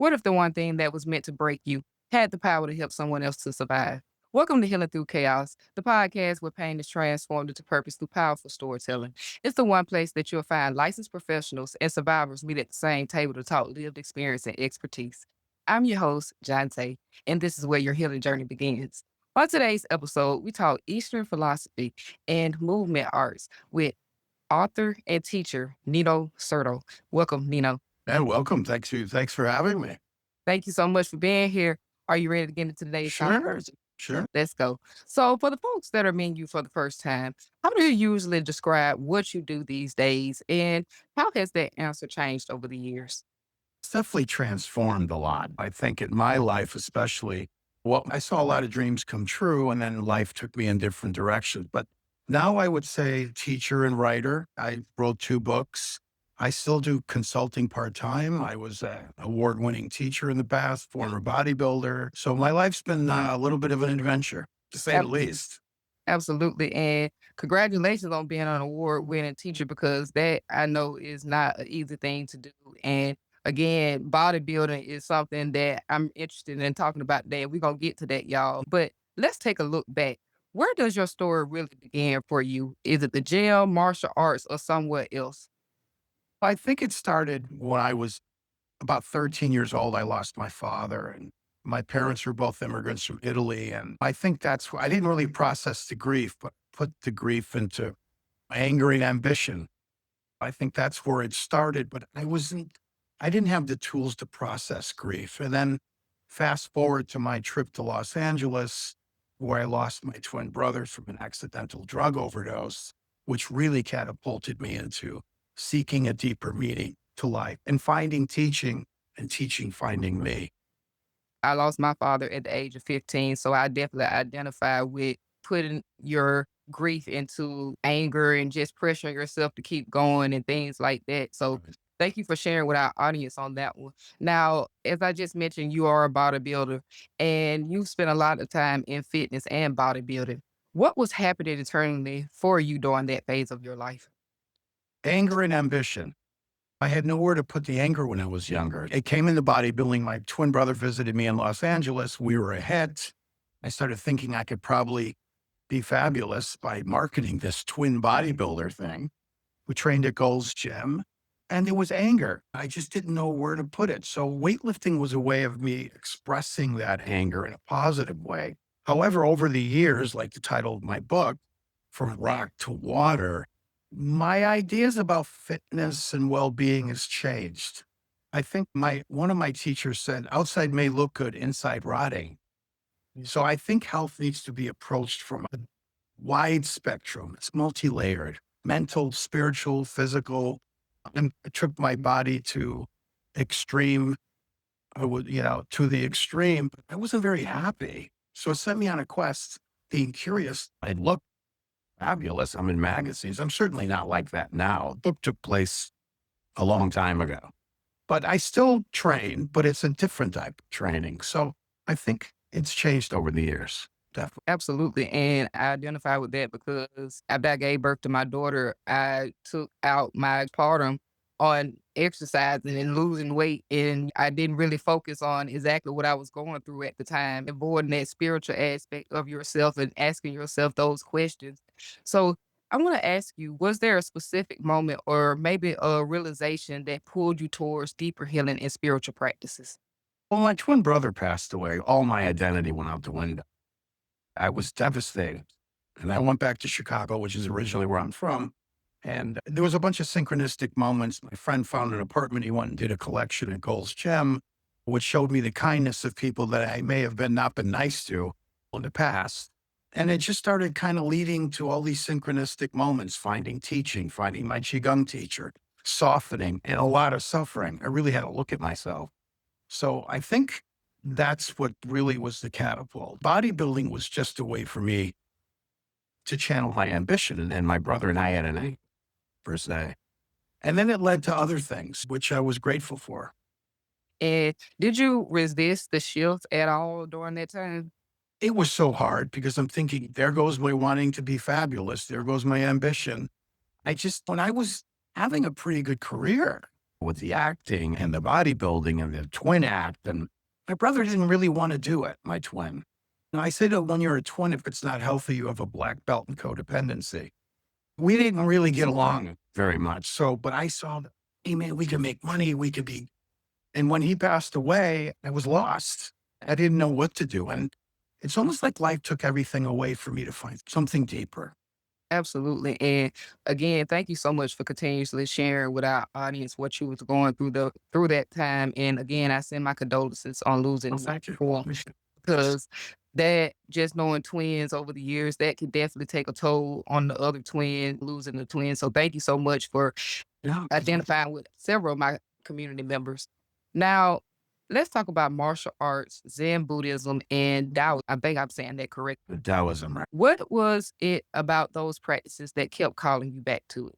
What if the one thing that was meant to break you had the power to help someone else to survive? Welcome to Healing Through Chaos, the podcast where pain is transformed into purpose through powerful storytelling. It's the one place that you'll find licensed professionals and survivors meet at the same table to talk lived experience and expertise. I'm your host, John Tay, and this is where your healing journey begins. On today's episode, we talk Eastern philosophy and movement arts with author and teacher Nino Surdo. Welcome, Nino. And welcome. Thanks you. Thanks for having me. Thank you so much for being here. Are you ready to get into today's topic? Sure. Sure. Let's go. So, for the folks that are meeting you for the first time, how do you usually describe what you do these days, and how has that answer changed over the years? It's definitely transformed a lot. I think in my life, especially, well, I saw a lot of dreams come true and then life took me in different directions. But now I would say teacher and writer. I wrote 2 books. I still do consulting part time. I was an award winning teacher in the past, former bodybuilder. So my life's been a little bit of an adventure, to say the Ab- least. Absolutely. And congratulations on being an award winning teacher because that I know is not an easy thing to do. And again, bodybuilding is something that I'm interested in talking about today. We're going to get to that, y'all. But let's take a look back. Where does your story really begin for you? Is it the gym, martial arts, or somewhere else? I think it started when I was about 13 years old. I lost my father, and my parents were both immigrants from Italy. And I think that's why I didn't really process the grief, but put the grief into anger and ambition. I think that's where it started, but I didn't have the tools to process grief. And then fast forward to my trip to Los Angeles, where I lost my twin brothers from an accidental drug overdose, which really catapulted me into seeking a deeper meaning to life and finding teaching and teaching finding me. I lost my father at the age of 15, so I definitely identify with putting your grief into anger and just pressuring yourself to keep going and things like that. So Right. thank you for sharing with our audience on that one. Now, as I just mentioned, you are a bodybuilder and you've spent a lot of time in fitness and bodybuilding. What was happening internally for you during that phase of your life? Anger and ambition. I had nowhere to put the anger when I was younger. It came into bodybuilding. My twin brother visited me in Los Angeles. We were ahead. I started thinking I could probably be fabulous by marketing this twin bodybuilder thing. We trained at Gold's Gym, and there was anger. I just didn't know where to put it. So weightlifting was a way of me expressing that anger in a positive way. However, over the years, like the title of my book, From Rock to Water, my ideas about fitness and well-being has changed. I think one of my teachers said, outside may look good, inside rotting. So I think health needs to be approached from a wide spectrum. It's multi-layered, mental, spiritual, physical. I took my body to extreme, to the extreme, but I wasn't very happy. So it set me on a quest, being curious. I look fabulous. I'm in magazines. I'm certainly not like that now. The book took place a long time ago, but I still train, but it's a different type of training. So I think it's changed over the years. Definitely. Absolutely. And I identify with that because after I gave birth to my daughter, I took out my postpartum on exercising and losing weight. And I didn't really focus on exactly what I was going through at the time, avoiding that spiritual aspect of yourself and asking yourself those questions. So I want to ask you, was there a specific moment or maybe a realization that pulled you towards deeper healing and spiritual practices? Well, my twin brother passed away. All my identity went out the window. I was devastated. And I went back to Chicago, which is originally where I'm from. And there was a bunch of synchronistic moments. My friend found an apartment. He went and did a collection at Gold's Gym, which showed me the kindness of people that I may have not been nice to in the past. And it just started kind of leading to all these synchronistic moments, finding teaching, finding my Qigong teacher, softening, and a lot of suffering. I really had to look at myself. So I think that's what really was the catapult. Bodybuilding was just a way for me to channel my ambition. And my brother and I had an aim per se. And then it led to other things, which I was grateful for. And did you resist the shift at all during that time? It was so hard because I'm thinking, there goes my wanting to be fabulous. There goes my ambition. When I was having a pretty good career, with the acting and the bodybuilding and the twin act. And my brother didn't really want to do it, my twin. And I said, oh, when you're a twin, if it's not healthy, you have a black belt in codependency. We didn't really get along very much. So, but I saw that, hey, man, we can make money. We could be. And when he passed away, I was lost. I didn't know what to do. And it's almost like life took everything away for me to find something deeper. Absolutely. And again, thank you so much for continuously sharing with our audience what you was going through that time. And again, I send my condolences on losing Oh, thank you. someone, Appreciate because that just knowing twins over the years, that can definitely take a toll on the other twin, losing the twin. So thank you so much for it. Yeah. identifying with several of my community members. Now, let's talk about martial arts, Zen Buddhism, and Taoism. I think I'm saying that correct. The Taoism, right? What was it about those practices that kept calling you back to it?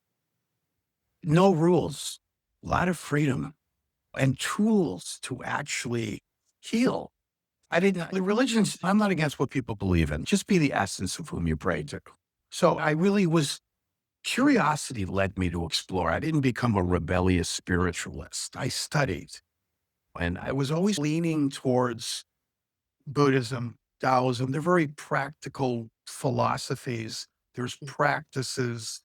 No rules, a lot of freedom and tools to actually heal. I didn't, the religions, I'm not against what people believe in, just be the essence of whom you pray to. So I really was, curiosity led me to explore. I didn't become a rebellious spiritualist. I studied and I was always leaning towards Buddhism, Taoism. They're very practical philosophies. There's practices.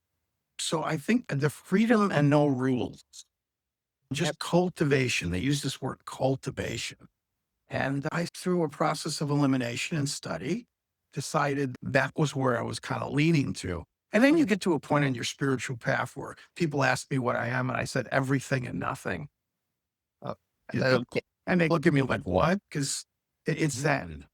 So I think the freedom and no rules, just cultivation. They use this word cultivation. And I, through a process of elimination and study, decided that was where I was kind of leaning to. And then you get to a point in your spiritual path where people ask me what I am, and I said everything and nothing. Uh, You uh, know? And they look at me like, what? Because it's Zen.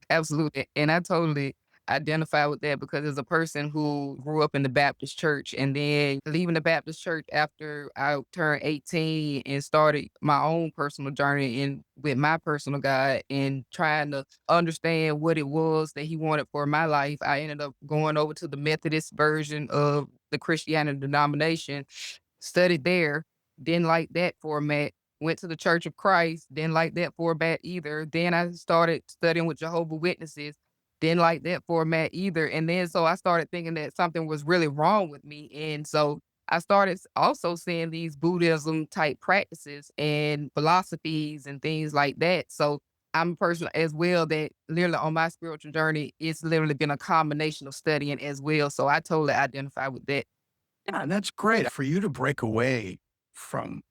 Absolutely. And I totally identify with that because as a person who grew up in the Baptist church and then leaving the Baptist church after I turned 18 and started my own personal journey in with my personal God and trying to understand what it was that he wanted for my life, I ended up going over to the Methodist version of the Christianity denomination, studied there, didn't like that format, went to the Church of Christ, didn't like that format either. Then I started studying with Jehovah Witnesses, didn't like that format either. And then so I started thinking that something was really wrong with me. And so I started also seeing these Buddhism type practices and philosophies and things like that. So I'm a person as well that literally on my spiritual journey, it's literally been a combination of studying as well. So I totally identify with that. Yeah, and that's great for you to break away from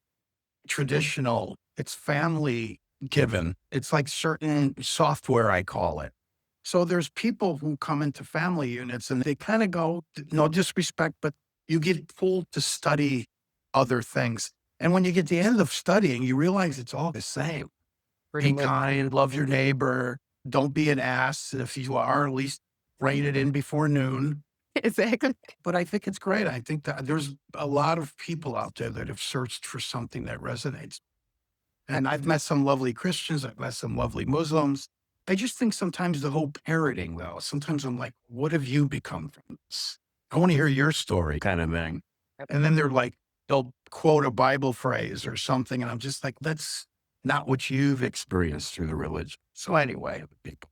traditional, it's family given. It's like certain software, I call it. So there's people who come into family units and they kind of go, no disrespect, but you get pulled to study other things. And when you get to the end of studying, you realize it's all the same. Pretty Be much. kind, love your neighbor, don't be an ass. If you are, at least rein it in before noon. Exactly. But I think it's great. I think that there's a lot of people out there that have searched for something that resonates. And I've met some lovely Christians. I've met some lovely Muslims. I just think sometimes the whole parroting, though, sometimes I'm like, what have you become from this? I want to hear your story kind of thing. And then they're like, they'll quote a Bible phrase or something. And I'm just like, that's not what you've experienced through the religion. So anyway, people.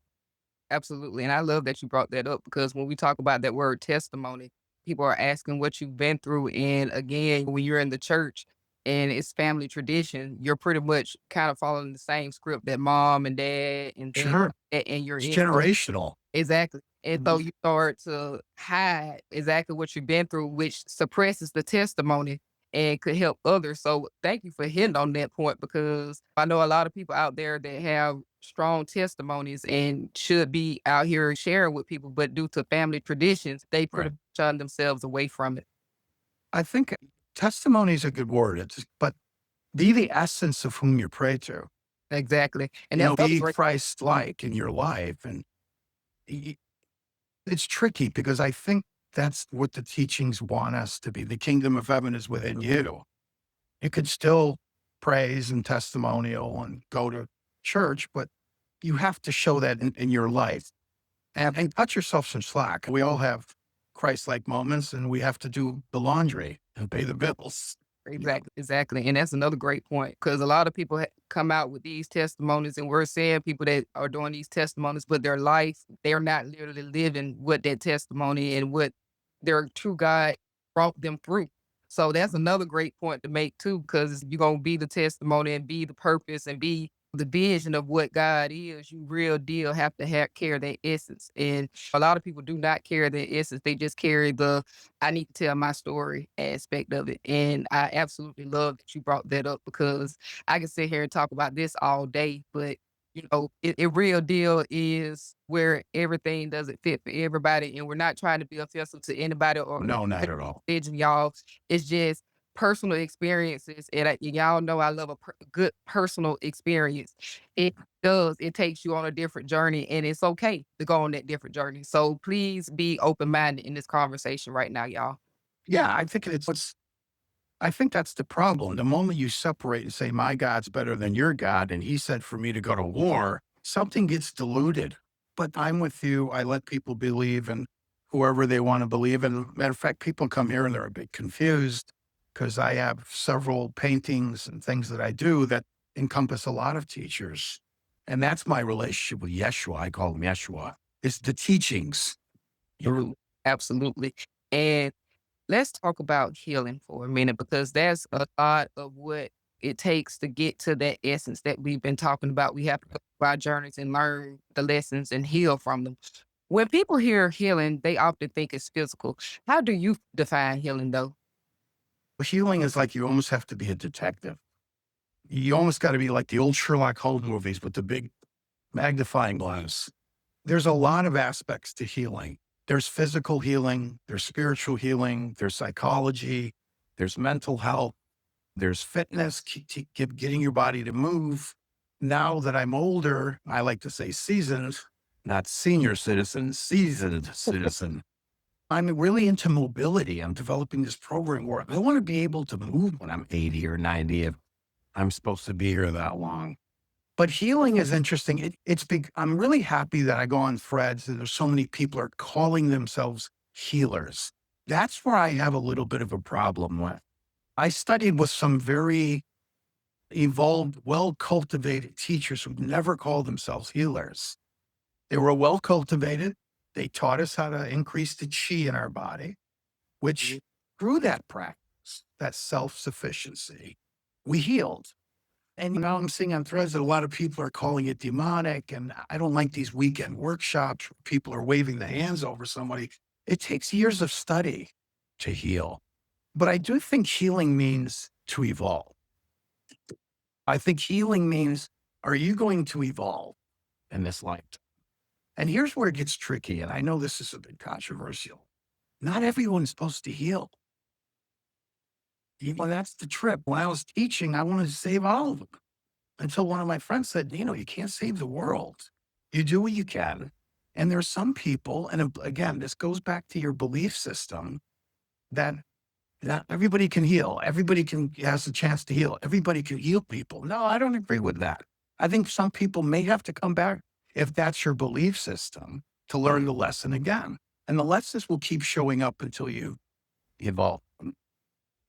Absolutely. And I love that you brought that up because when we talk about that word testimony, people are asking what you've been through. And again, when you're in the church and it's family tradition, you're pretty much kind of following the same script that mom and dad and things Sure. like that, and you're It's in. generational. Exactly. And so Mhm. you start to hide exactly what you've been through, which suppresses the testimony and could help others. So thank you for hitting on that point because I know a lot of people out there that have strong testimonies and should be out here sharing with people, but due to family traditions, they Right. pretty much shun themselves away from it. I think testimony is a good word. It's, but be the essence of whom you pray to. Exactly. And that's the other Be great. Christ-like in your life. And y- it's tricky because I think that's what the teachings want us to be. The kingdom of heaven is within you. You could still praise and testimonial and go to church, but you have to show that in your life and cut yourself some slack. We all have Christ-like moments and we have to do the laundry and pay the bills. You know, Exactly, exactly, and that's another great point because a lot of people come out with these testimonies, and we're seeing people that are doing these testimonies, but their life, they're not literally living what that testimony and what their true God brought them through. So that's another great point to make too, because you're gonna be the testimony and be the purpose and be the vision of what God is. You real deal have to carry that essence. And a lot of people do not carry that essence. They just carry the I need to tell my story aspect of it. And I absolutely love that you brought that up because I can sit here and talk about this all day, but it real deal is where everything doesn't fit for everybody. And we're not trying to be offensive to anybody or No, not at all. religion, y'all. It's just personal experiences. And y'all know I love a good personal experience. It does. It takes you on a different journey, and it's okay to go on that different journey. So please be open minded in this conversation right now, y'all. Yeah, I think that's the problem. The moment you separate and say, my God's better than your God, and he said for me to go to war, something gets diluted. But I'm with you. I let people believe in whoever they want to believe in. Matter of fact, people come here and they're a bit confused because I have several paintings and things that I do that encompass a lot of teachers. And that's my relationship with Yeshua. I call him Yeshua. It's the teachings. Absolutely. Absolutely. And let's talk about healing for a minute because that's a lot of what it takes to get to that essence that we've been talking about. We have to go through our journeys and learn the lessons and heal from them. When people hear healing, they often think it's physical. How do you define healing though? Healing is like you almost have to be a detective. You almost got to be like the old Sherlock Holmes movies with the big magnifying glass. There's a lot of aspects to healing. There's physical healing, there's spiritual healing, there's psychology, there's mental health, there's fitness, getting your body to move. Now that I'm older, I like to say seasoned, not senior citizen, seasoned citizen. I'm really into mobility. I'm developing this program where I want to be able to move when I'm 80 or 90 if I'm supposed to be here that long. But healing is interesting. It's big. I'm really happy that I go on threads and there's so many people are calling themselves healers. That's where I have a little bit of a problem with. I studied with some very evolved, well cultivated teachers who never called themselves healers. They were well cultivated. They taught us how to increase the chi in our body, which through that practice, that self sufficiency, we healed. And now I'm seeing on threads that a lot of people are calling it demonic. And I don't like these weekend workshops where people are waving the hands over somebody. It takes years of study to heal. But I do think healing means to evolve. I think healing means, are you going to evolve in this lifetime? And here's where it gets tricky. And I know this is a bit controversial. Not everyone's supposed to heal. Well, that's the trip. When I was teaching, I wanted to save all of them. Until one of my friends said, you can't save the world. You do what you can. And there's some people, and again, this goes back to your belief system that not everybody can heal. Everybody has a chance to heal. Everybody can heal people. No, I don't agree with that. I think some people may have to come back if that's your belief system to learn the lesson again. And the lessons will keep showing up until you evolve.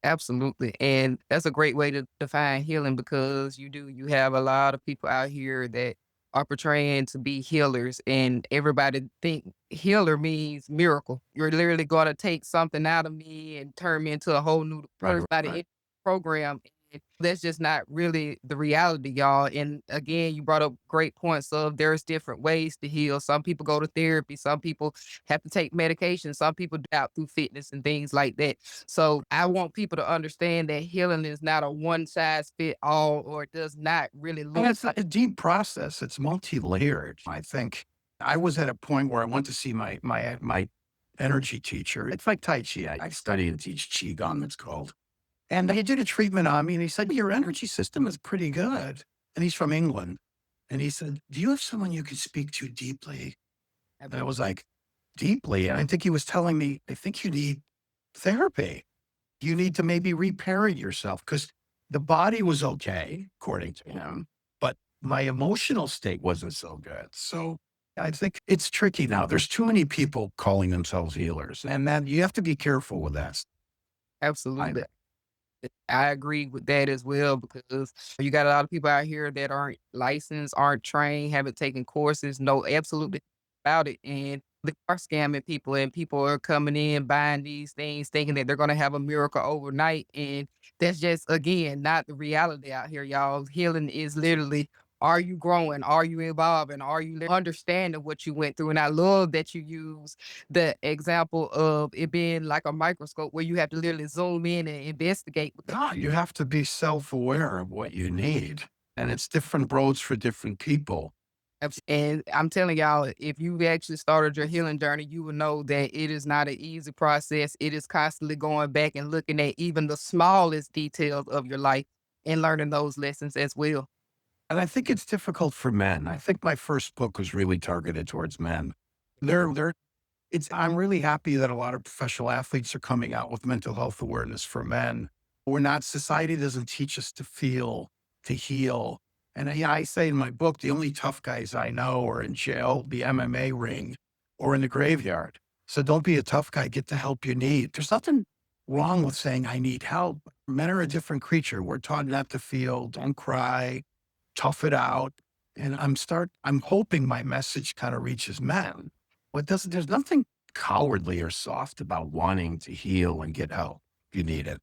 Absolutely. And that's a great way to define healing because you have a lot of people out here that are portraying to be healers and everybody think healer means miracle. You're literally going to take something out of me and turn me into a whole new Right, person by the right. end of the program. And that's just not really the reality, y'all. And again, you brought up great points of there's different ways to heal. Some people go to therapy. Some people have to take medication. Some people doubt through fitness and things like that. So I want people to understand that healing is not a one size fit all, or it does not really And look. it's a deep process. It's multi-layered. I think I was at a point where I went to see my energy teacher. It's like Tai Chi. I study and teach Qigong, it's called. And he did a treatment on me and he said, your energy system is pretty good. And he's from England. And he said, do you have someone you could speak to deeply? And I was like, deeply? And I think he was telling me, I think you need therapy. You need to maybe reparent yourself because the body was okay, according to him, but my emotional state wasn't so good. So I think it's tricky now. There's too many people calling themselves healers, and then you have to be careful with that. I, Absolutely. I agree with that as well because you got a lot of people out here that aren't licensed, aren't trained, haven't taken courses, know absolutely about it. And They are scamming people, and people are coming in buying these things thinking that they're gonna have a miracle overnight, and that's just, again, not the reality out here, y'all. Healing is literally, are you growing? Are you evolving? Are you understanding what you went through? And I love that you use the example of it being like a microscope where you have to literally zoom in and investigate. No, you have to be self-aware of what you need, and it's different roads for different people. And I'm telling y'all, if you've actually started your healing journey, you will know that it is not an easy process. It is constantly going back and looking at even the smallest details of your life and learning those lessons as well. And I think it's difficult for men. I think my first book was really targeted towards men. They're it's I'm really happy that a lot of professional athletes are coming out with mental health awareness for men. We're not society doesn't teach us to feel, to heal. And I say in my book, the only tough guys I know are in jail, the MMA ring, or in the graveyard. So don't be a tough guy. Get the help you need. There's nothing wrong with saying I need help. Men are a different creature. We're taught not to feel, don't cry, tough it out. And I'm hoping my message kind of reaches men. What doesn't there's nothing cowardly or soft about wanting to heal and get help if you need it.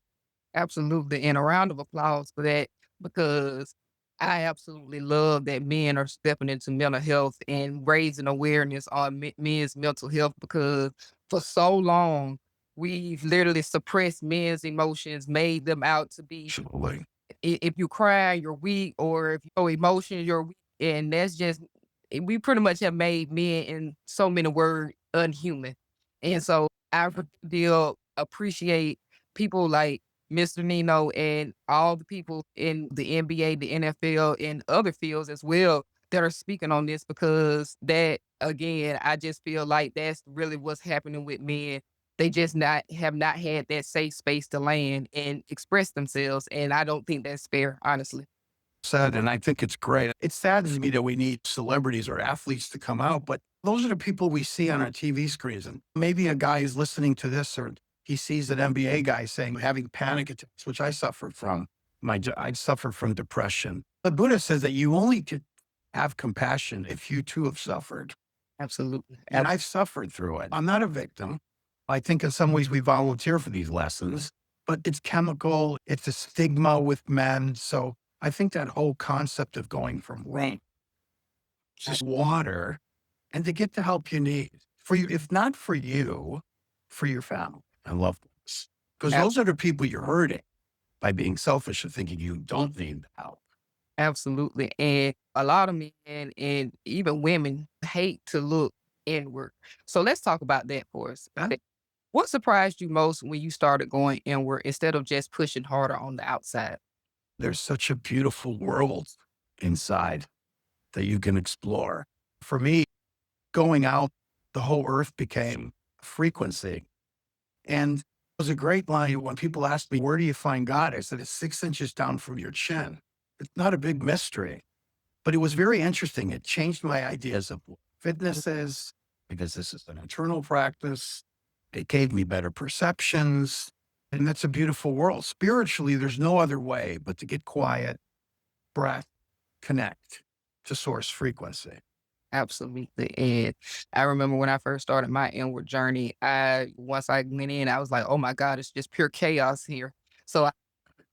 Absolutely. And a round of applause for that because I absolutely love that men are stepping into mental health and raising awareness on men's mental health because for so long, we've literally suppressed men's emotions, made them out to be Absolutely. if you cry, you're weak, or if you show emotion, you're weak. And that's just we pretty much have made men in so many words unhuman. And so I still appreciate people like Mr. Nino and all the people in the NBA, the NFL, and other fields as well that are speaking on this because that again, I just feel like that's really what's happening with men. They just not have not had that safe space to land and express themselves, and I don't think that's fair, honestly. Said, and I think it's great. It saddens me that we need celebrities or athletes to come out, but those are the people we see on our TV screens. And maybe a guy is listening to this or he sees an NBA guy saying having panic attacks, which I suffered from. I suffered from depression. The Buddha says that you only could have compassion if you too have suffered. Absolutely. And I've suffered through it. I'm not a victim. I think in some ways we volunteer for these lessons, but it's chemical. It's a stigma with men. So I think that whole concept of going from rain, just water, and to get the help you need for you, if not for you, for your family and loved ones, because Ab those are the people you're hurting by being selfish and thinking you don't need help. absolutely, and a lot of men and even women hate to look inward. So let's talk about that for us. What surprised you most when you started going inward instead of just pushing harder on the outside? There's such a beautiful world inside that you can explore. For me, going out, the whole earth became a frequency. And it was a great line when people asked me, where do you find God? I said, it's 6 inches down from your chin. It's not a big mystery, but it was very interesting. It changed my ideas of what fitness is, because this is an internal practice. It gave me better perceptions. And that's a beautiful world. Spiritually, there's no other way but to get quiet, breath, connect to source frequency. Absolutely. And I remember when I first started my inward journey, once I went in, I was like, oh my God, it's just pure chaos here. So I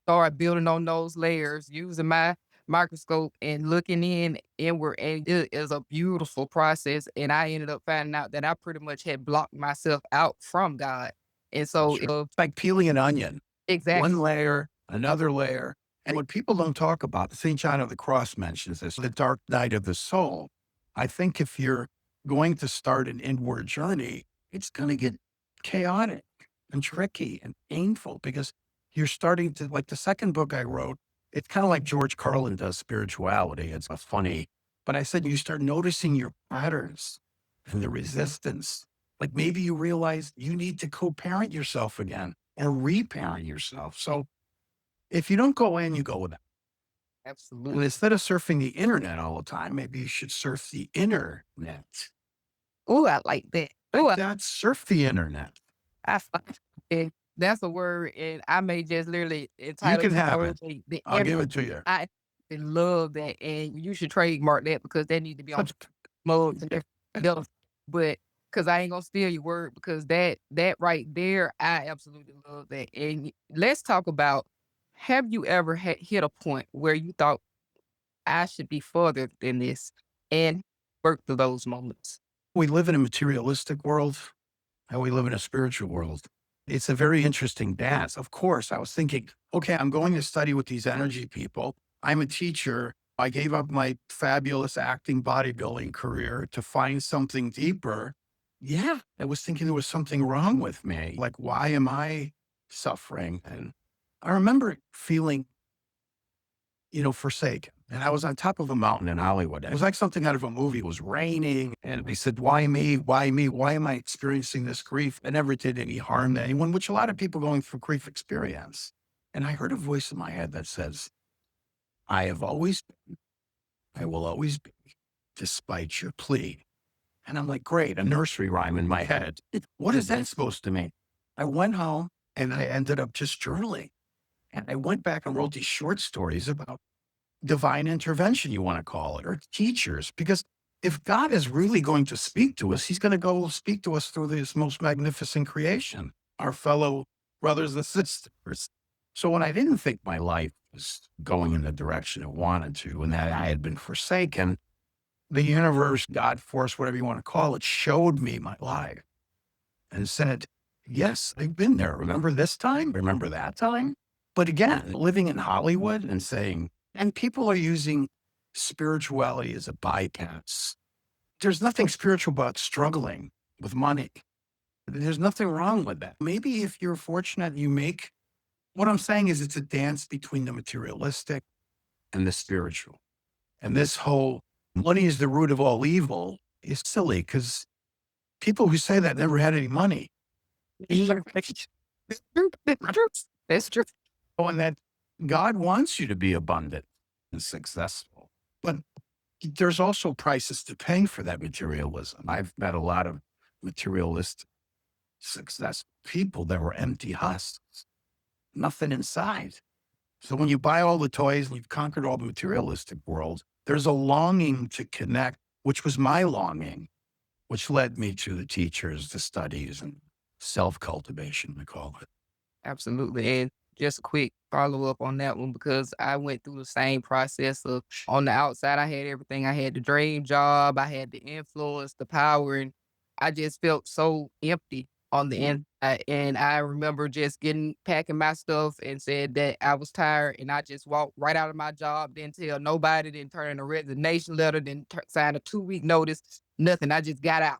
started building on those layers, using my microscope and looking inward. And it is a beautiful process. And I ended up finding out that I pretty much had blocked myself out from God. And so, That's right. It's like peeling an onion, exactly. one layer, another layer. And what people don't talk about, St. John of the Cross mentions this, the dark night of the soul. I think if you're going to start an inward journey, it's going to get chaotic and tricky and painful because you're starting to, like the second book I wrote, it's kind of like George Carlin does spirituality. It's funny, but I said you start noticing your patterns and the resistance. Like maybe you realize you need to co-parent yourself again or reparent yourself. So if you don't go in, you go without. And Absolutely. instead of surfing the internet all the time, maybe you should surf the inner net. Oh, I like that. Like Oh, that, surf the internet. I fucking and that's a word, and I may just literally You entitle can my have word it. the I'll internet. give it to you. I love that, and you should trademark that because that needs to be on Let's mugs and everything else. But 'cause I ain't gonna steal your word because that right there, I absolutely love that. And let's talk about, have you ever hit a point where you thought, "I should be further than this," and work through those moments? We live in a materialistic world and we live in a spiritual world. It's a very interesting dance. Of course, I was thinking, okay, I'm going to study with these energy people. I'm a teacher. I gave up my fabulous acting bodybuilding career to find something deeper. Yeah, I was thinking there was something wrong with me. Like, why am I suffering? And I remember feeling, forsaken. And I was on top of a mountain in Hollywood. It was like something out of a movie. It was raining. And they said, why me? Why me? Why am I experiencing this grief? I never did any harm to anyone, which a lot of people going through grief experience. And I heard a voice in my head that says, I have always been, I will always be, despite your plea. And I'm like, great, a nursery rhyme in my head. What is that supposed to mean? I went home and I ended up just journaling. And I went back and wrote these short stories about divine intervention, you want to call it, or teachers. Because if God is really going to speak to us, he's going to go speak to us through this most magnificent creation, our fellow brothers and sisters. So when I didn't think my life was going in the direction it wanted to, and that I had been forsaken, the universe, God, force, whatever you want to call it, showed me my life and said, yes, I've been there. Remember this time? Remember that time? But again, living in Hollywood and saying, and people are using spirituality as a bypass. There's nothing spiritual about struggling with money. There's nothing wrong with that. Maybe if you're fortunate, what I'm saying is it's a dance between the materialistic and the spiritual. And this whole money is the root of all evil is silly because people who say that never had any money. That's true. And that God wants you to be abundant and successful. But there's also prices to pay for that materialism. I've met a lot of materialistic successful people that were empty husks, nothing inside. So when you buy all the toys and you've conquered all the materialistic world, there's a longing to connect, which was my longing, which led me to the teachers, the studies, and self-cultivation, we call it. Absolutely. And just a quick follow up on that one because I went through the same process of, on the outside, I had everything. I had the dream job, I had the influence, the power, and I just felt so empty on the inside. And I remember just packing my stuff and said that I was tired. And I just walked right out of my job, didn't tell nobody, didn't turn in a resignation letter, didn't sign a 2-week notice, nothing. I just got out.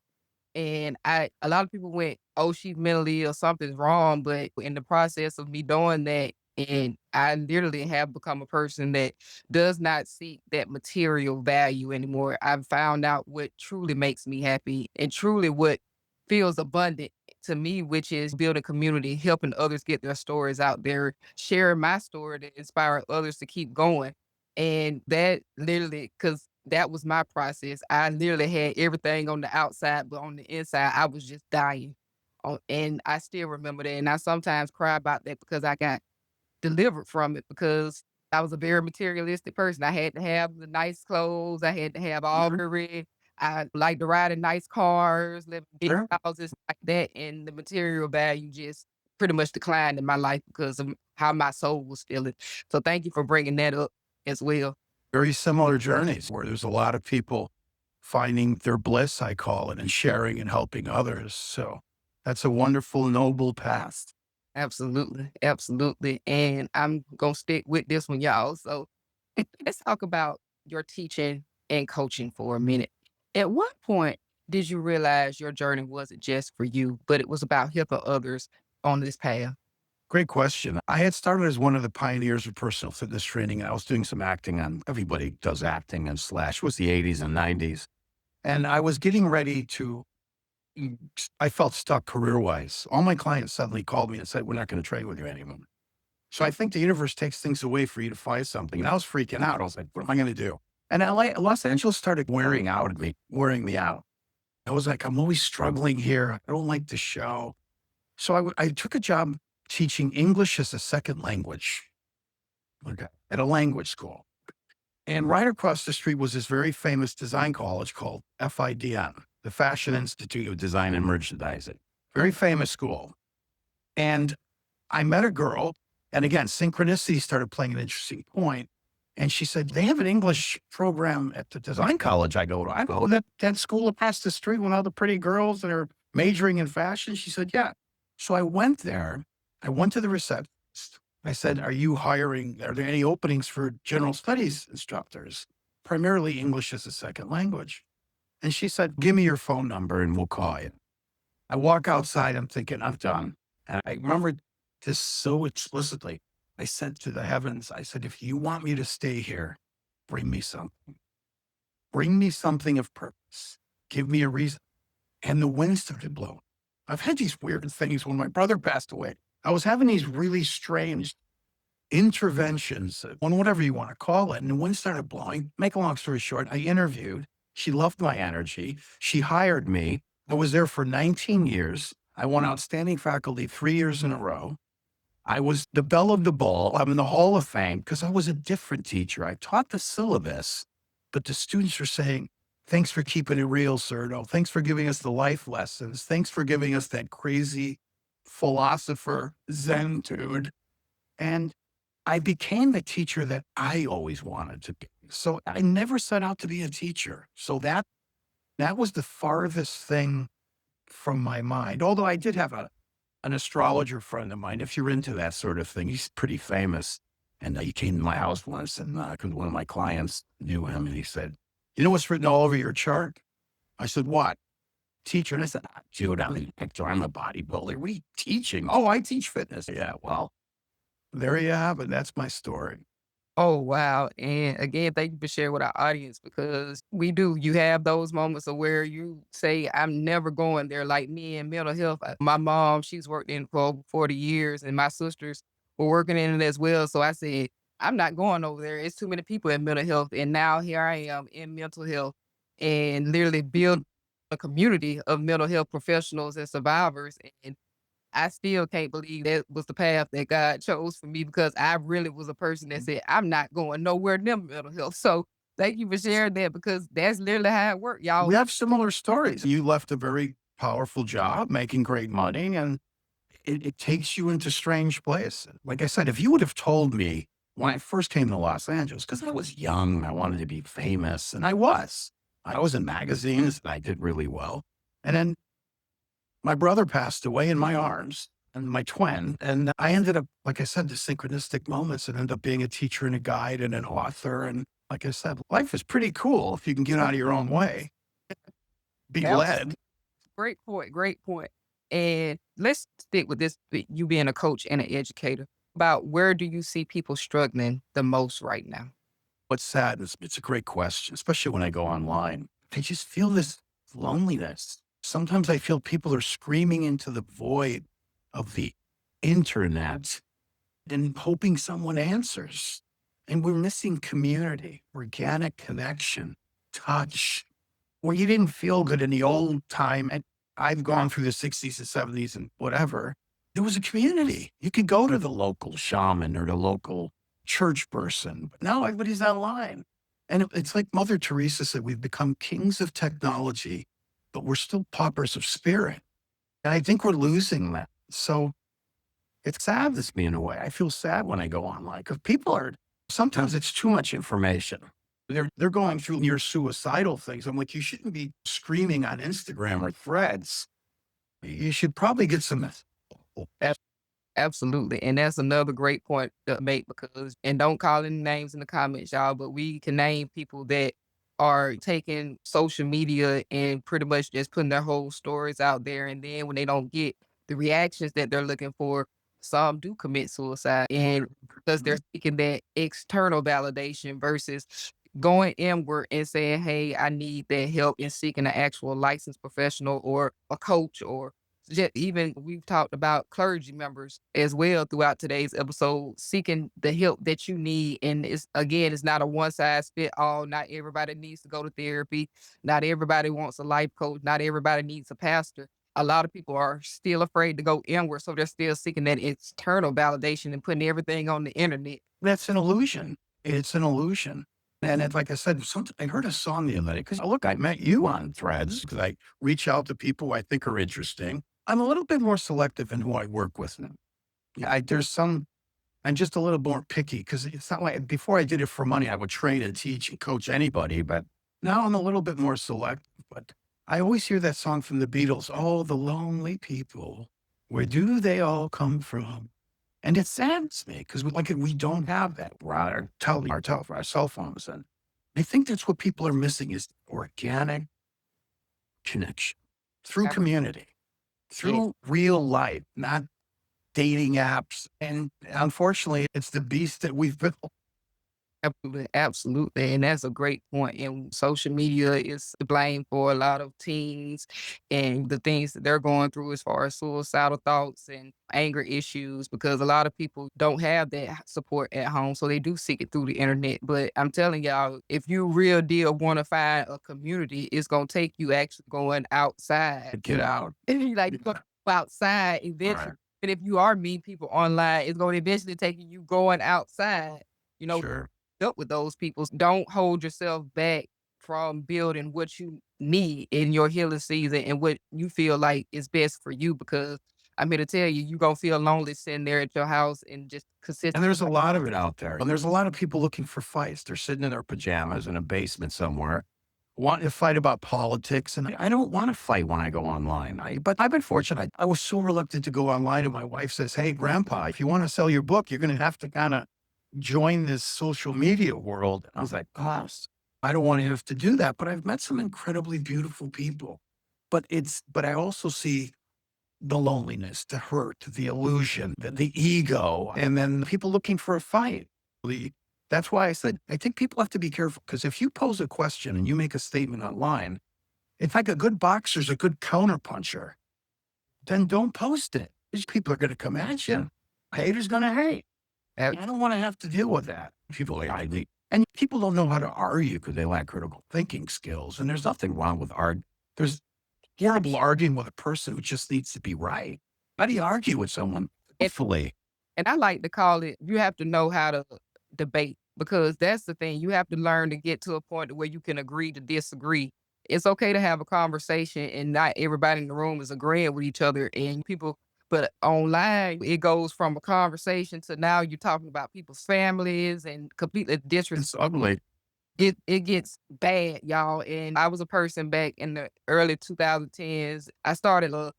And a lot of people went, "Oh, she's mentally ill, something's wrong." But in the process of me doing that, and I literally have become a person that does not seek that material value anymore. I've found out what truly makes me happy and truly what feels abundant to me, which is building community, helping others get their stories out there, sharing my story to inspire others to keep going. And that literally, because that was my process. I literally had everything on the outside, but on the inside, I was just dying. And I still remember that. And I sometimes cry about that because I got delivered from it because I was a very materialistic person. I had to have the nice clothes. I had to have all Mhm. the red. I like to ride in nice cars, live in big Sure. houses like that. And the material value just pretty much declined in my life because of how my soul was feeling. So thank you for bringing that up as well. Very similar journeys where there's a lot of people finding their bliss, I call it, and sharing and helping others. So that's a wonderful, noble path. Absolutely, absolutely, and I'm gonna stick with this one, y'all. So let's talk about your teaching and coaching for a minute. At what point did you realize your journey wasn't just for you, but it was about helping others on this path? Great question. I had started as one of the pioneers of personal fitness training, and I was doing some acting on everybody does acting and slash was the 80s and 90s. And I was getting ready to I felt stuck career-wise. All my clients suddenly called me and said, "We're not gonna train with you anymore." So I think the universe takes things away for you to find something. And I was freaking out. I was like, "What am I gonna do?" And Los Angeles started wearing me out. I was like, "I'm always struggling here. I don't like the show." So I took a job teaching English as a second language, okay, at a language school. And right across the street was this very famous design college called FIDN. the Fashion Institute of Design and Merchandising. Very famous school. And I met a girl, and again, synchronicity started playing an interesting point. And she said, they have an English program at the design college I go to. I go, that school across the street with all the pretty girls that are majoring in fashion. She said, yeah. So I went there. I went to the receptionist. I said, are you hiring? Are there any openings for general studies instructors? Primarily English as a second language. And she said, give me your phone number and we'll call you. I walk outside. I'm thinking, I'm done. And I remember this so explicitly. I said to the heavens, I said, if you want me to stay here, bring me something. Bring me something of purpose. Give me a reason. And the wind started blowing. I've had these weird things when my brother passed away. I was having these really strange interventions, on whatever you want to call it. And the wind started blowing. Make a long story short, I interviewed. She loved my energy. She hired me. I was there for 19 years. I won outstanding faculty 3 years in a row. I was the belle of the ball. I'm in the Hall of Fame because I was a different teacher. I taught the syllabus, but the students were saying, thanks for keeping it real, Surdo. Thanks for giving us the life lessons. Thanks for giving us that crazy philosopher Zen dude. And I became the teacher that I always wanted to be. So I never set out to be a teacher. So that was the farthest thing from my mind. Although I did have an astrologer friend of mine, if you're into that sort of thing, he's pretty famous. And he came to my house once and one of my clients knew him and he said, you know what's written all over your chart? I said, what? Teacher. And I said, dude, I'm a picture. I'm a bodybuilder. What are you teaching? Oh, I teach fitness. Yeah, well, there you have it. That's my story. Oh, wow. And again, thank you for sharing with our audience because we do. You have those moments of where you say, I'm never going there. Like me in mental health. My mom, she's worked in for over 40 years, and my sisters were working in it as well. So I said, I'm not going over there. It's too many people in mental health. And now here I am in mental health and literally build a community of mental health professionals and survivors. And I still can't believe that was the path that God chose for me because I really was a person that said, I'm not going nowhere near mental health. So thank you for sharing that because that's literally how it worked, We y'all. have similar stories. You left a very powerful job making great money and it takes you into strange places. Like I said, if you would have told me when I first came to Los Angeles, because I was young, I wanted to be famous, and I was. I was in magazines and I did really well. And then my brother passed away in my arms and my twin. And I ended up, like I said, the synchronistic moments and ended up being a teacher and a guide and an author. And like I said, life is pretty cool if you can get out of your own way, be led. Absolutely. Great point. Great point. And let's stick with this, you being a coach and an educator. About where do you see people struggling the most right now? What's sad is it's a great question, especially when I go online. I just feel this loneliness. Sometimes I feel people are screaming into the void of the internet and hoping someone answers. And we're missing community, organic connection, touch, where you didn't feel good in the old time. And I've gone through the 60s and 70s and whatever. There was a community. You could go to the local shaman or the local church person. But now everybody's online. And it's like Mother Teresa said, we've become kings of technology, but we're still paupers of spirit. And I think we're losing that. So it saddens me in a way. I feel sad when I go online because people are, sometimes it's too much information. They're going through near suicidal things. I'm like, you shouldn't be screaming on Instagram or threads. You should probably get some. Absolutely. And that's another great point to make because, and don't call any names in the comments, y'all, but we can name people that are taking social media and pretty much just putting their whole stories out there. And then when they don't get the reactions that they're looking for, some do commit suicide. And because they're seeking that external validation versus going inward and saying, hey, I need that help in seeking an actual licensed professional or a coach or just even we've talked about clergy members as well throughout today's episode, seeking the help that you need. And it's again, it's not a one size fit all. Not everybody needs to go to therapy. Not everybody wants a life coach. Not everybody needs a pastor. A lot of people are still afraid to go inward. So they're still seeking that external validation and putting everything on the internet. That's an illusion. It's an illusion. And it's like I said, I heard a song the other day because look, I met you on Threads because I reach out to people I think are interesting. I'm a little bit more selective in who I work with now. Yeah, there's some, I'm just a little more picky because it's not like before I did it for money, I would train and teach and coach anybody. But now I'm a little bit more selective. But I always hear that song from the Beatles, oh, the lonely people, where do they all come from? And it saddens me because we don't have that. We're on our cell phones. And I think that's what people are missing is organic connection through Ab- community, Yeah. through real life, not dating apps. And unfortunately, it's the beast that we've built. Absolutely, absolutely, and that's a great point. And social media is to blame for a lot of teens and the things that they're going through as far as suicidal thoughts and anger issues, because a lot of people don't have that support at home, so they do seek it through the internet. But I'm telling y'all, if you real deal want to find a community, it's gonna take you actually going outside. Get out. Like you go outside eventually. Right. And if you are meeting people online, it's going to eventually take you going outside. You know, Sure. up with those people. Don't hold yourself back from building what you need in your healing season and what you feel like is best for you. Because I'm here to tell you, you're gonna feel lonely sitting there at your house and just And consistent. there's a lot of it out there. And there's a lot of people looking for fights. They're sitting in their pajamas in a basement somewhere, wanting to fight about politics. And I don't want to fight when I go online. But I've been fortunate. I was so reluctant to go online. And my wife says, hey, grandpa, if you want to sell your book, you're going to have to kind of join this social media world. And I was like, gosh, I don't want to have to do that. But I've met some incredibly beautiful people. But I also see the loneliness, the hurt, the illusion, the ego, and then people looking for a fight. The, that's why I said, I think people have to be careful because if you pose a question and you make a statement online, it's like a good boxer's a good counterpuncher, then don't post it. These people are going to come at you. Haters going to hate. And I don't want to have to deal with that. People are highly, and people don't know how to argue because they lack critical thinking skills. And there's nothing wrong with art. There's horrible arguing with a person who just needs to be right. How do you argue with someone? And, Hopefully, and I like to call it, you have to know how to debate, because that's the thing. You have to learn to get to a point where you can agree to disagree. It's okay to have a conversation and not everybody in the room is agreeing with each other and people, but online it goes from a conversation to now you're talking about people's families and completely disrespectful. it's ugly. It gets bad, y'all, and I was a person back in the early 2010s. I started a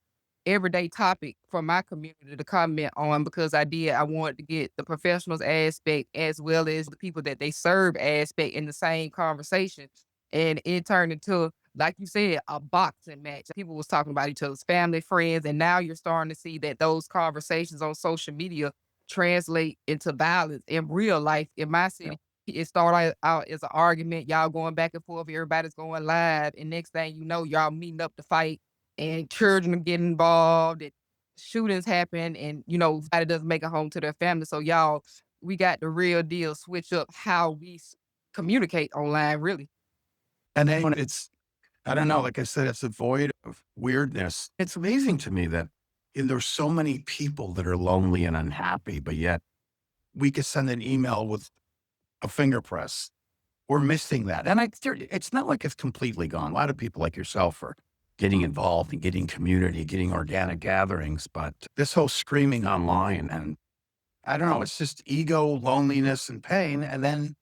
everyday topic for my community to comment on because I wanted to get the professionals aspect as well as the people that they serve aspect in the same conversation. And it turned into, like you said, a boxing match. People was talking about each other's family, friends, and now you're starting to see that those conversations on social media translate into violence in real life in my city. It started out as an argument, y'all going back and forth, everybody's going live, and next thing you know, y'all meeting up to fight, and children get involved, and shootings happen, and somebody doesn't make it home to their family. So y'all, we got the real deal switch up how we communicate online, really. And then when it's, I don't know, like I said, it's a void of weirdness. It's amazing to me that there's so many people that are lonely and unhappy, but yet we could send an email with a finger press. We're missing that. And it's not like it's completely gone. A lot of people like yourself are getting involved and getting community, getting organic gatherings, but this whole screaming online and I don't know, it's just ego, loneliness, and pain. And then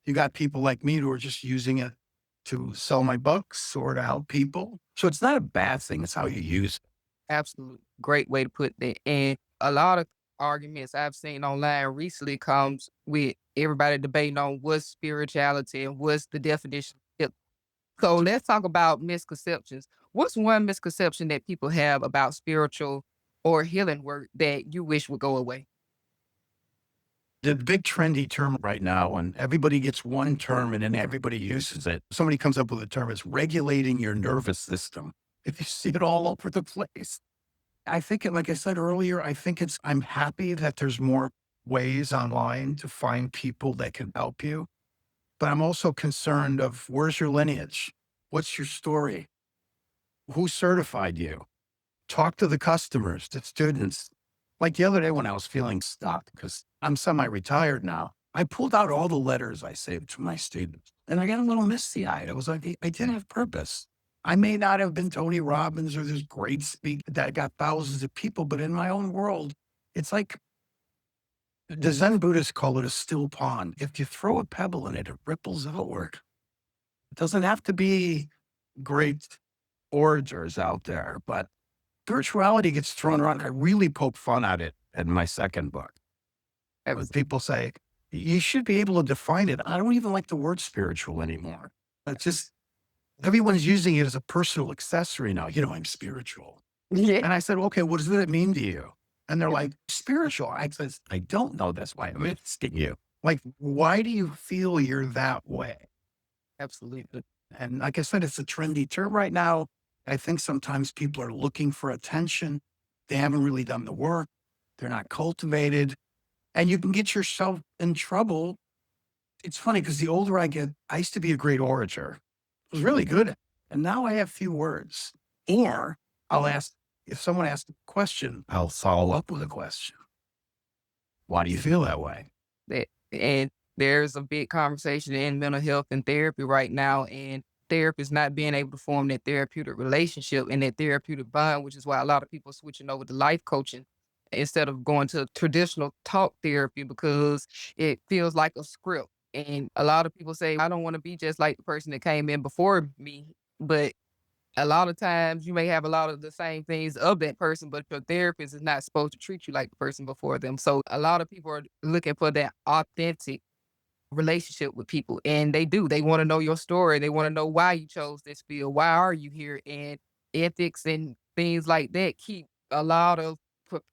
you got people like me who are just using it to sell my books or to help people. So it's not a bad thing. It's how you use it. Absolutely. Great way to put that. And a lot of arguments I've seen online recently comes with everybody debating on what's spirituality and what's the definition. So let's talk about misconceptions. What's one misconception that people have about spiritual or healing work that you wish would go away? The big trendy term right now, and everybody gets one term and then everybody uses it. Somebody comes up with a term, it's regulating your nervous system. If you see it all over the place. I think, like I said earlier, I'm happy that there's more ways online to find people that can help you. But I'm also concerned of where's your lineage? What's your story? Who certified you? Talk to the customers, the students. Like the other day when I was feeling stuck, because I'm semi-retired now, I pulled out all the letters I saved to my students, and I got a little misty-eyed. I was like, I did have purpose. I may not have been Tony Robbins or this great speaker that got thousands of people, but in my own world, it's like the Zen Buddhists call it a still pond. If you throw a pebble in it, it ripples outward. It doesn't have to be great orators out there, but spirituality gets thrown around. I really poke fun at it in my second book. When Abs- people say, you should be able to define it. I don't even like the word spiritual anymore. It's just everyone's using it as a personal accessory now. I'm spiritual. Yeah. And I said, okay, what does that mean to you? And they're like, spiritual. I says, I don't know. That's why I'm asking you. Like, why do you feel you're that way? Absolutely. And like I said, it's a trendy term right now. I think sometimes people are looking for attention. They haven't really done the work. They're not cultivated. And you can get yourself in trouble. It's funny because the older I get, I used to be a great orator. I was really good at it. And now I have few words. Or I'll ask, if someone asks a question, I'll follow up with a question. Why do you feel that way? That and there's a big conversation in mental health and therapy right now, and therapists not being able to form that therapeutic relationship and that therapeutic bond, which is why a lot of people are switching over to life coaching instead of going to traditional talk therapy because it feels like a script. And a lot of people say, I don't want to be just like the person that came in before me. But a lot of times you may have a lot of the same things of that person, but your therapist is not supposed to treat you like the person before them. So a lot of people are looking for that authentic relationship with people, and they do. They want to know your story. They want to know why you chose this field. Why are you here? And ethics and things like that keep a lot of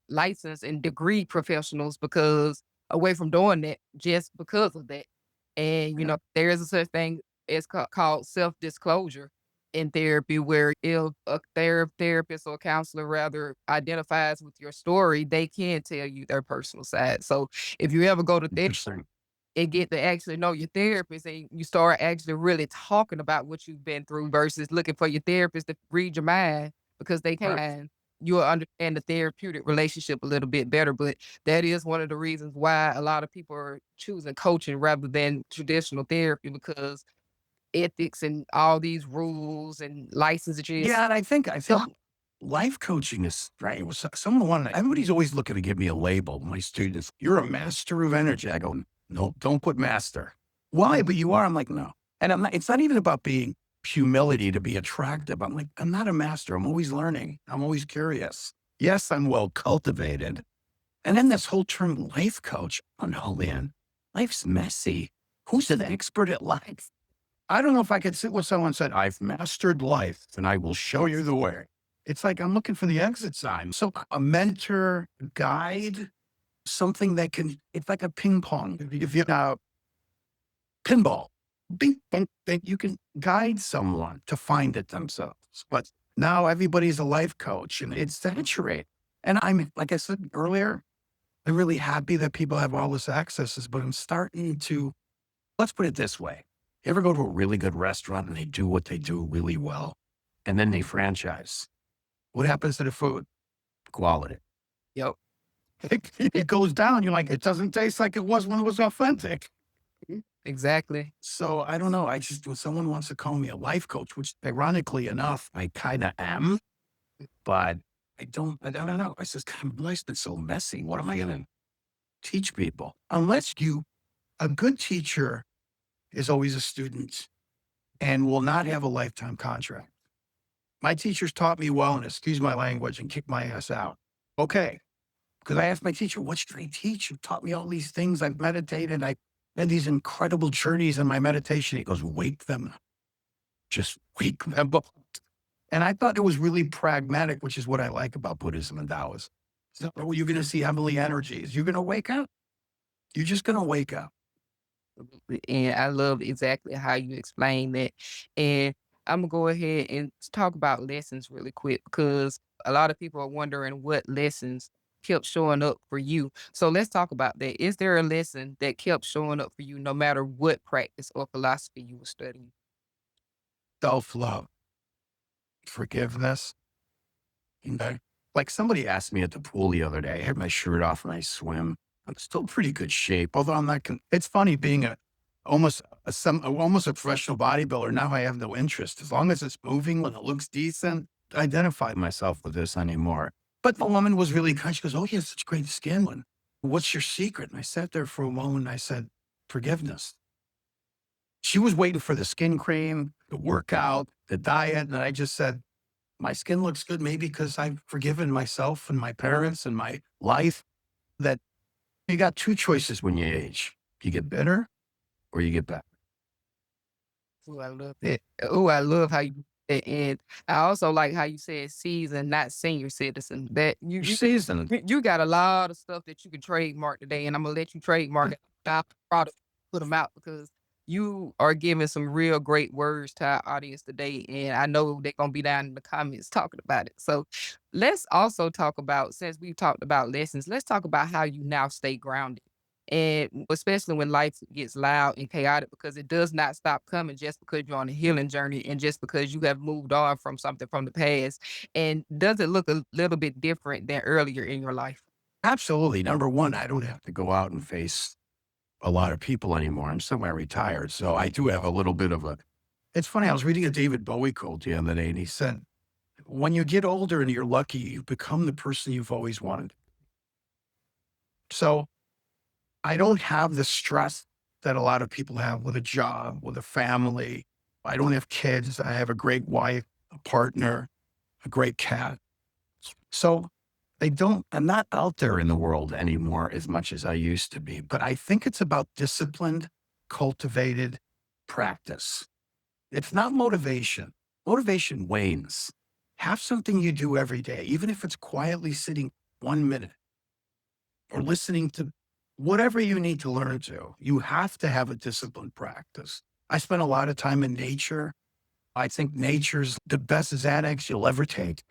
licensed and degree professionals because away from doing that just because of that. And there is a such thing as called self disclosure in therapy, where if a therapist or counselor rather identifies with your story, they can tell you their personal side. So if you ever go to therapy Interesting. and get to actually know your therapist and you start actually really talking about what you've been through versus looking for your therapist to read your mind because they Right. can, you'll understand the therapeutic relationship a little bit better. But that is one of the reasons why a lot of people are choosing coaching rather than traditional therapy because ethics and all these rules and licenses. Yeah, and I think life coaching is right. Someone, everybody's always looking to give me a label. My students, you're a master of energy. I go, no, don't put master. Why? But you are. I'm like, no. And I'm not, it's not even about being humility to be attractive. I'm like, I'm not a master. I'm always learning. I'm always curious. Yes, I'm well cultivated. And then this whole term life coach. Oh no, man, life's messy. Who's an expert at life? I don't know if I could sit with someone and said, I've mastered life and I will show you the way. It's like I'm looking for the exit sign. So a mentor, guide, something that can, it's like a ping pong. If you know pinball, bing, bing, bing, you can guide someone to find it themselves. But now everybody's a life coach and it's saturated. And I'm, like I said earlier, I'm really happy that people have all this access, but I'm starting to, let's put it this way. You ever go to a really good restaurant and they do what they do really well and then they franchise? What happens to the food? Quality. Yep. It goes down. You're like, it doesn't taste like it was when it was authentic. Exactly. So I don't know. When someone wants to call me a life coach, which ironically enough, I kind of am, but I don't know. I says, God, life's been so messy. What am I going to teach people? A good teacher is always a student and will not have a lifetime contract. My teachers taught me well, and excuse my language, and kicked my ass out. Okay. Because I asked my teacher, what should I teach? You taught me all these things. I've meditated. I had these incredible journeys in my meditation. He goes, wake them. Just wake them up. And I thought it was really pragmatic, which is what I like about Buddhism and Taoism. So, oh, you're going to see heavenly energies. You're going to wake up. You're just going to wake up. And I love exactly how you explain that. And I'm gonna go ahead and talk about lessons really quick because a lot of people are wondering what lessons kept showing up for you. So let's talk about that. Is there a lesson that kept showing up for you no matter what practice or philosophy you were studying? Self-love, forgiveness. You know, like somebody asked me at the pool the other day, I had my shirt off and I swim. I'm still pretty good shape, although I'm not. It's funny being almost a professional bodybuilder. Now I have no interest as long as it's moving and it looks decent. I identify myself with this anymore. But the woman was really kind. She goes, "Oh, you have such great skin. And what's your secret?" And I sat there for a moment. And I said, "Forgiveness." She was waiting for the skin cream, the workout, the diet, and I just said, "My skin looks good, maybe because I've forgiven myself and my parents and my life." That you got two choices when you age. You get better or you get better. Ooh, I love that. Oh, I love how you and I also like how you said seasoned, not senior citizen. That You're you seasoned. you got a lot of stuff that you can trademark today, and I'm gonna let you trademark it. Stop the product, put them out because you are giving some real great words to our audience today, and I know they're gonna be down in the comments talking about it. So let's also talk about since we've talked about lessons, let's talk about how you now stay grounded. And especially when life gets loud and chaotic, because it does not stop coming just because you're on a healing journey and just because you have moved on from something from the past. And does it look a little bit different than earlier in your life? Absolutely. Number one, I don't have to go out and face a lot of people anymore. I'm semi-retired, so I do have a little bit of a. It's funny. I was reading a David Bowie quote the other day, and he said, "When you get older and you're lucky, you become the person you've always wanted." So I don't have the stress that a lot of people have with a job, with a family. I don't have kids. I have a great wife, a partner, a great cat. So I'm not out there in the world anymore as much as I used to be, but I think it's about disciplined, cultivated practice. It's not motivation. Motivation wanes. Have something you do every day, even if it's quietly sitting 1 minute or listening to whatever you need to learn to. You have to have a disciplined practice. I spent a lot of time in nature. I think nature's the best Xanax you'll ever take.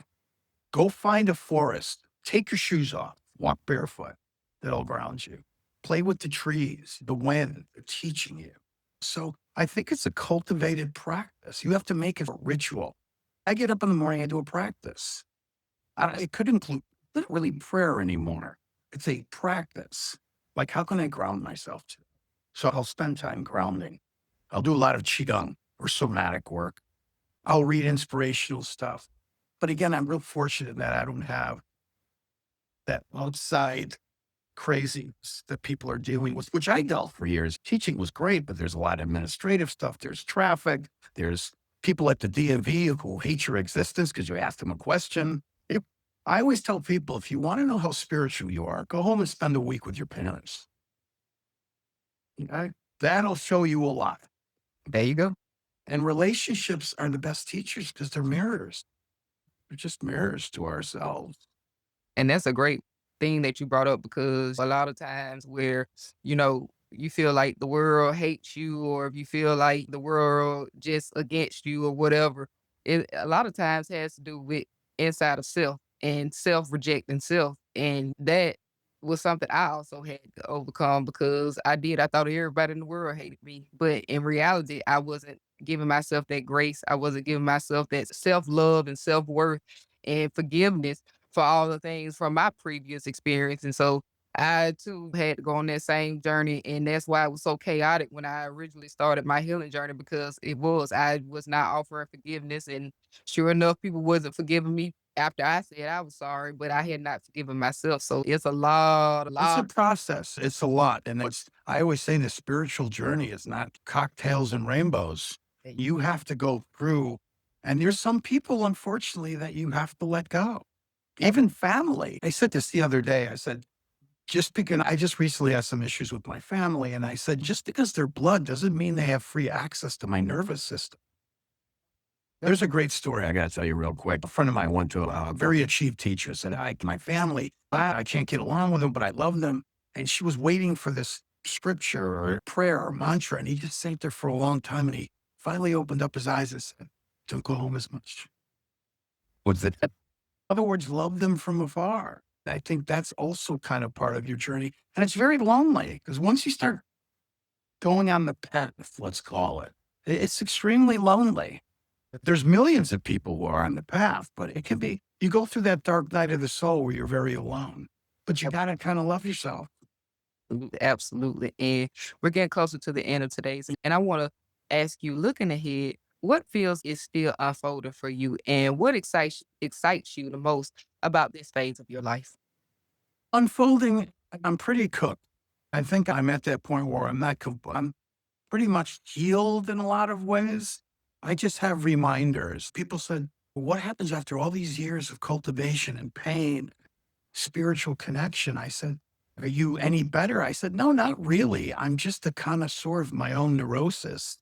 Go find a forest, take your shoes off, walk barefoot. That'll ground you. Play with the trees, the wind, they're teaching you. So I think it's a cultivated practice. You have to make it a ritual. I get up in the morning, I do a practice. It could include not really prayer anymore. It's a practice. Like, how can I ground myself to? So I'll spend time grounding. I'll do a lot of Qigong or somatic work. I'll read inspirational stuff. But again, I'm real fortunate that I don't have that outside craziness that people are dealing with, which I dealt for years. Teaching was great, but there's a lot of administrative stuff. There's traffic. There's people at the DMV who hate your existence because you asked them a question. I always tell people, if you want to know how spiritual you are, go home and spend a week with your parents. Okay? That'll show you a lot. There you go. And relationships are the best teachers because they're mirrors. They're just mirrors to ourselves. And that's a great thing that you brought up because a lot of times where, you feel like the world hates you or if you feel like the world just against you or whatever, it a lot of times has to do with inside of self and self rejecting self. And that was something I also had to overcome because I thought everybody in the world hated me. But in reality, I wasn't giving myself that grace. I wasn't giving myself that self love and self worth and forgiveness for all the things from my previous experience. And so I too had to go on that same journey. And that's why it was so chaotic when I originally started my healing journey because I was not offering forgiveness. And sure enough, people wasn't forgiving me after I said I was sorry, but I had not forgiven myself. So it's a It's a lot. process. It's a lot. And I always say the spiritual journey is not cocktails and rainbows. You have to go through, and there's some people, unfortunately, that you have to let go. Even family. I said this the other day. I said, just because I just recently had some issues with my family, and I said, just because they're blood doesn't mean they have free access to my nervous system. There's a great story I got to tell you real quick. A friend of mine went to a very achieved teacher, said, my family, I can't get along with them, but I love them. And she was waiting for this scripture or prayer or mantra. And he just sat there for a long time. And he finally opened up his eyes and said, don't go home as much. What's that? In other words, love them from afar. I think that's also kind of part of your journey. And it's very lonely because once you start going on the path, let's call it, it's extremely lonely. There's millions of people who are on the path, but it can be, you go through that dark night of the soul where you're very alone, but you got to kind of love yourself. Absolutely. And we're getting closer to the end of today's. And I want to ask you, looking ahead, what feels is still unfolding for you, and what excites you the most about this phase of your life? Unfolding, I'm pretty cooked. I think I'm at that point where I'm not, I'm pretty much healed in a lot of ways. I just have reminders. People said, "Well, what happens after all these years of cultivation and pain, spiritual connection?" I said, "Are you any better?" I said, "No, not really. I'm just a connoisseur of my own neurosis.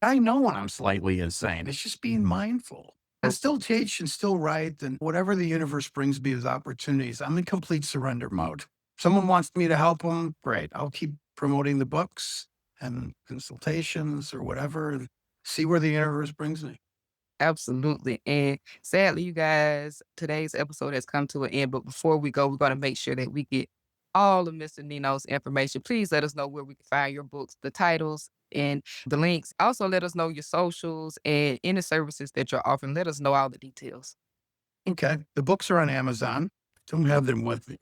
I know when I'm slightly insane. It's just being mindful and still teach and still write and whatever the universe brings me as opportunities. I'm in complete surrender mode. Someone wants me to help them, great. I'll keep promoting the books and consultations or whatever and see where the universe brings me. Absolutely. And sadly, you guys, today's episode has come to an end. But before we go, we're going to make sure that we get all of Mr. Nino's information. Please let us know where we can find your books, the titles, and the links. Also, let us know your socials and any services that you're offering. Let us know all the details. Okay. The books are on Amazon. Don't have them with me.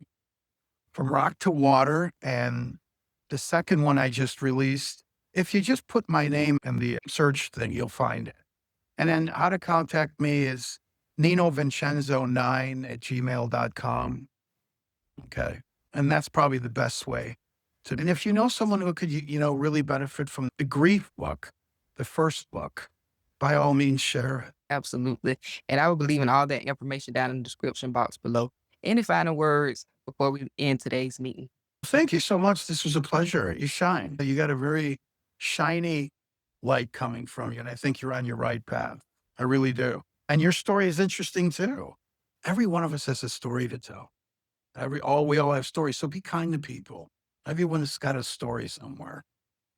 From Rock to Water. And the second one I just released, if you just put my name in the search thing, you'll find it. And then how to contact me is ninovincenzo9@gmail.com. Okay. And that's probably the best way to. And if you know someone who could, really benefit from the grief book, the first book, by all means, share it. Absolutely. And I will be leaving all that information down in the description box below. Any final words before we end today's meeting? Thank you so much. This was a pleasure. You shine. You got a very shiny light coming from you. And I think you're on your right path. I really do. And your story is interesting too. Every one of us has a story to tell. We all have stories. So be kind to people. Everyone's got a story somewhere.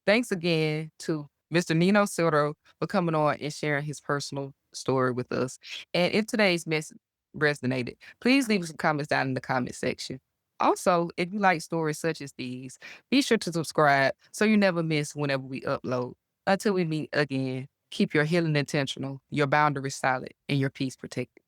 Thanks again to Mr. Nino Surdo for coming on and sharing his personal story with us. And if today's message resonated, please leave some comments down in the comment section. Also, if you like stories such as these, be sure to subscribe so you never miss whenever we upload. Until we meet again, keep your healing intentional, your boundaries solid, and your peace protected.